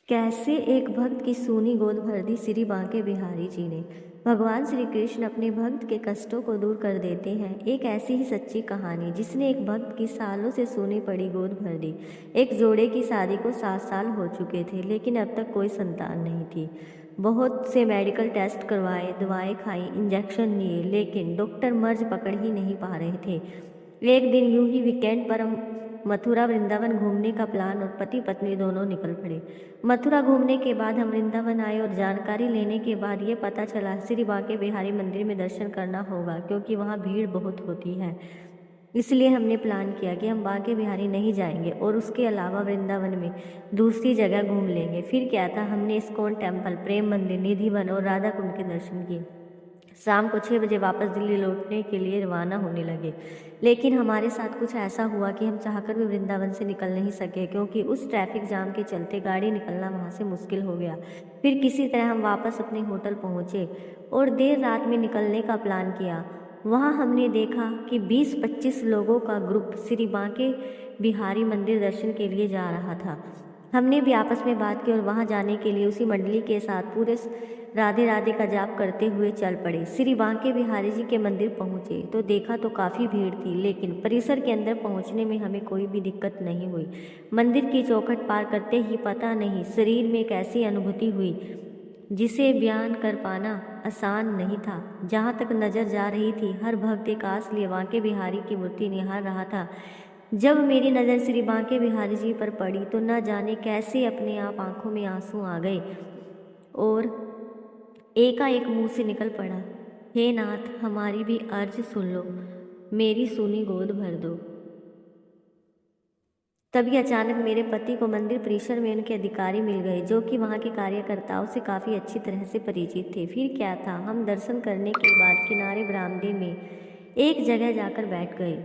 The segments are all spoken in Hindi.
कैसे एक भक्त की सूनी गोद भर दी श्री बांके बिहारी जी ने। भगवान श्री कृष्ण अपने भक्त के कष्टों को दूर कर देते हैं। एक ऐसी ही सच्ची कहानी जिसने एक भक्त की सालों से सूनी पड़ी गोद भर दी। एक जोड़े की शादी को 7 साल हो चुके थे, लेकिन अब तक कोई संतान नहीं थी। बहुत से मेडिकल टेस्ट करवाए, दवाएं खाई, इंजेक्शन लिए, लेकिन डॉक्टर मर्ज पकड़ ही नहीं पा रहे थे। एक दिन यूं ही वीकेंड पर मथुरा वृंदावन घूमने का प्लान और पति पत्नी दोनों निकल पड़े। मथुरा घूमने के बाद हम वृंदावन आए और जानकारी लेने के बाद ये पता चला श्री बांके बिहारी मंदिर में दर्शन करना होगा, क्योंकि वहाँ भीड़ बहुत होती है। इसलिए हमने प्लान किया कि हम बांके बिहारी नहीं जाएंगे और उसके अलावा वृंदावन में दूसरी जगह घूम लेंगे। फिर क्या था, हमने इस्कॉन टेम्पल, प्रेम मंदिर, निधि वन और राधा कुंड के दर्शन किए। शाम को 6 बजे वापस दिल्ली लौटने के लिए रवाना होने लगे। लेकिन हमारे साथ कुछ ऐसा हुआ कि हम चाहकर भी वृंदावन से निकल नहीं सके, क्योंकि उस ट्रैफिक जाम के चलते गाड़ी निकलना वहाँ से मुश्किल हो गया। फिर किसी तरह हम वापस अपने होटल पहुँचे और देर रात में निकलने का प्लान किया। वहाँ हमने देखा कि 20-25 लोगों का ग्रुप श्री बांके बिहारी मंदिर दर्शन के लिए जा रहा था। हमने भी आपस में बात की और वहाँ जाने के लिए उसी मंडली के साथ पूरे राधे राधे का जाप करते हुए चल पड़े। श्री बांके बिहारी जी के मंदिर पहुँचे तो देखा तो काफ़ी भीड़ थी, लेकिन परिसर के अंदर पहुँचने में हमें कोई भी दिक्कत नहीं हुई। मंदिर की चौखट पार करते ही पता नहीं शरीर में एक ऐसी अनुभूति हुई जिसे बयान कर पाना आसान नहीं था। जहाँ तक नज़र जा रही थी, हर भक्त एक आस लिए बांके बिहारी की मूर्ति निहार रहा था। जब मेरी नज़र श्री बांके बिहारी जी पर पड़ी तो न जाने कैसे अपने आप आंखों में आंसू आ गए और एकाएक मुंह से निकल पड़ा, हे नाथ, हमारी भी अर्ज सुन लो, मेरी सूनी गोद भर दो। तभी अचानक मेरे पति को मंदिर परिसर में उनके अधिकारी मिल गए, जो कि वहाँ के कार्यकर्ताओं से काफ़ी अच्छी तरह से परिचित थे। फिर क्या था, हम दर्शन करने के बाद किनारे बरामदे में एक जगह जाकर बैठ गए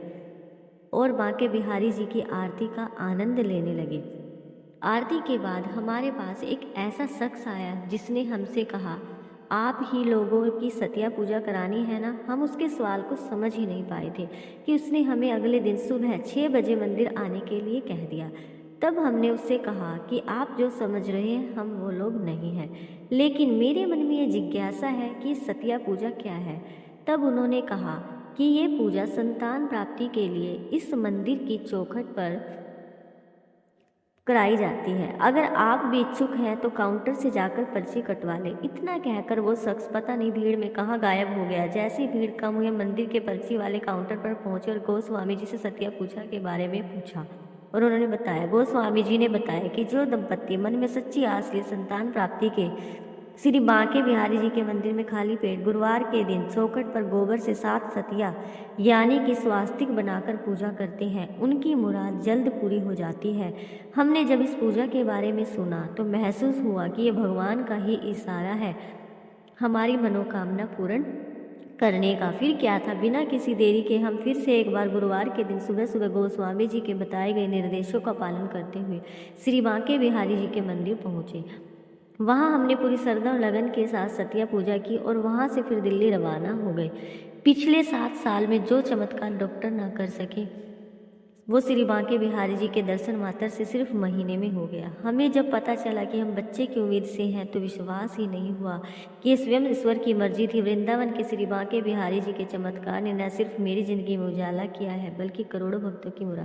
और बांके बिहारी जी की आरती का आनंद लेने लगे। आरती के बाद हमारे पास एक ऐसा शख्स आया जिसने हमसे कहा, आप ही लोगों की सतिया पूजा करानी है ना। हम उसके सवाल को समझ ही नहीं पाए थे कि उसने हमें अगले दिन सुबह 6 बजे मंदिर आने के लिए कह दिया। तब हमने उससे कहा कि आप जो समझ रहे हैं हम वो लोग नहीं हैं, लेकिन मेरे मन में ये जिज्ञासा है कि सतिया पूजा क्या है। तब उन्होंने कहा कि ये पूजा संतान प्राप्ति के लिए इस मंदिर की चौखट पर कराई जाती है। अगर आप भी इच्छुक हैं तो काउंटर से जाकर पर्ची कटवा लें। इतना कहकर वो शख्स पता नहीं भीड़ में कहाँ गायब हो गया। जैसे ही भीड़ कम हुई, मंदिर के पर्ची वाले काउंटर पर पहुंचे और गोस्वामी जी से सतिया पूजा के बारे में पूछा और उन्होंने बताया। गोस्वामी जी ने बताया कि जो दंपत्ति मन में सच्ची आस लिए संतान प्राप्ति के श्री बांके बिहारी जी के मंदिर में खाली पेट गुरुवार के दिन चौखट पर गोबर से 7 सतिया यानी कि स्वास्तिक बनाकर पूजा करते हैं, उनकी मुराद जल्द पूरी हो जाती है। हमने जब इस पूजा के बारे में सुना तो महसूस हुआ कि ये भगवान का ही इशारा है हमारी मनोकामना पूर्ण करने का। फिर क्या था, बिना किसी देरी के हम फिर से एक बार गुरुवार के दिन सुबह सुबह गोस्वामी जी के बताए गए निर्देशों का पालन करते हुए श्री बांके बिहारी जी के मंदिर पहुँचे। वहाँ हमने पूरी श्रद्धा और लगन के साथ सतिया पूजा की और वहाँ से फिर दिल्ली रवाना हो गए। पिछले 7 साल में जो चमत्कार डॉक्टर ना कर सके, वो श्री बांके बिहारी जी के दर्शन मात्र से सिर्फ महीने में हो गया। हमें जब पता चला कि हम बच्चे की उम्मीद से हैं तो विश्वास ही नहीं हुआ कि ये स्वयं ईश्वर की मर्जी थी। वृंदावन के श्री बांके बिहारी जी के चमत्कार ने न सिर्फ मेरी जिंदगी में उजाला किया है, बल्कि करोड़ों भक्तों की मुराद